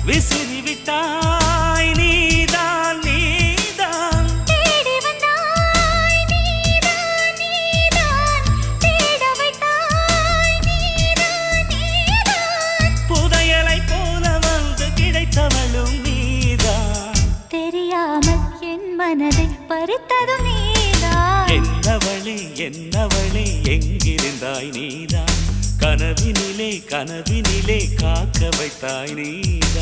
விசிறி விட்டாய் நீதான் நீதான் தேடி வந்தாய் நீதான் நீதான் தேட வைத்தாய் நீதான் நீதான் புதையலை போல வந்து கிடைத்தவளும் நீதான் தெரியாமல் என் மனதை பறித்ததும் நீதான் என்னவளே எங்கிருந்தாய் நீதான் கனவினிலே காக்க வைத்தாய் நீதான்